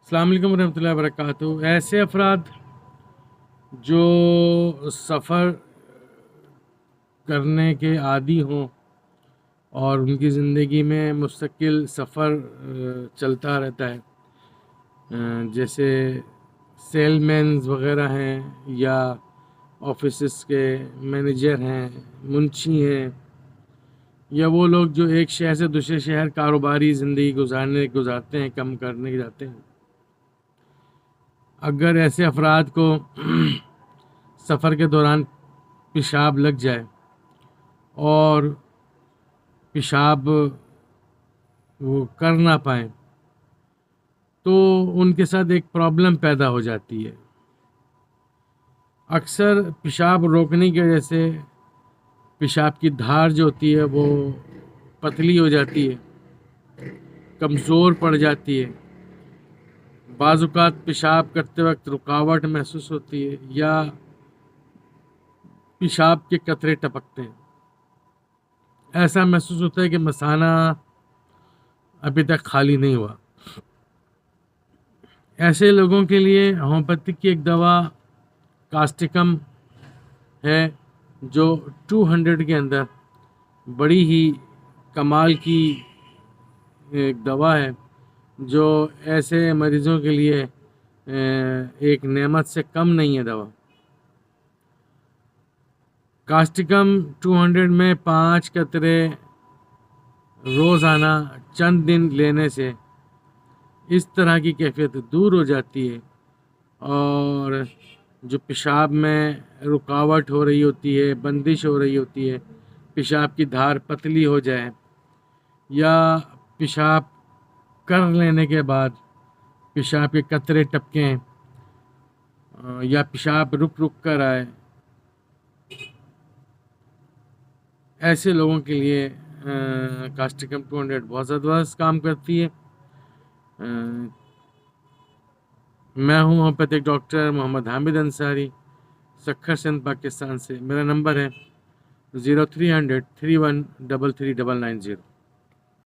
السلام علیکم ورحمۃ اللہ وبرکاتہ۔ ایسے افراد جو سفر کرنے کے عادی ہوں اور ان کی زندگی میں مستقل سفر چلتا رہتا ہے، جیسے سیل مینز وغیرہ ہیں یا آفیسز کے مینیجر ہیں، منشی ہیں، یا وہ لوگ جو ایک شہر سے دوسرے شہر کاروباری زندگی گزارتے ہیں، کم کرنے جاتے ہیں۔ اگر ایسے افراد کو سفر کے دوران پیشاب لگ جائے اور پیشاب وہ کر نہ پائیں تو ان کے ساتھ ایک پرابلم پیدا ہو جاتی ہے۔ اکثر پیشاب روکنے کی وجہ سے پیشاب کی دھار جو ہوتی ہے وہ پتلی ہو جاتی ہے، کمزور پڑ جاتی ہے۔ بعض اوقات پیشاب کرتے وقت رکاوٹ محسوس ہوتی ہے یا پیشاب کے قطرے ٹپکتے ہیں۔ ایسا محسوس ہوتا ہے کہ مثانہ ابھی تک خالی نہیں ہوا۔ ایسے لوگوں کے لیے ہومیوپیتھک کی ایک دوا کاسٹکم ہے جو 200 کے اندر بڑی ہی کمال کی ایک دوا ہے، جو ایسے مریضوں کے لیے ایک نعمت سے کم نہیں ہے دوا۔ کاسٹکم 200 میں 5 قطرے روزانہ چند دن لینے سے اس طرح کی کیفیت دور ہو جاتی ہے، اور جو پیشاب میں رکاوٹ ہو رہی ہوتی ہے، بندش ہو رہی ہوتی ہے، پیشاب کی دھار پتلی ہو جائے یا پیشاب کر لینے کے بعد پیشاب کے قطرے ٹپکیں یا پیشاب رک کر آئے، ایسے لوگوں کے لیے کاسٹکم 200 بہت زبردست کام کرتی ہے۔ میں ہوں ہومیوپیتھک ڈاکٹر محمد حامد انصاری، سکھر سندھ پاکستان سے۔ میرا نمبر ہے 0300 3133 990۔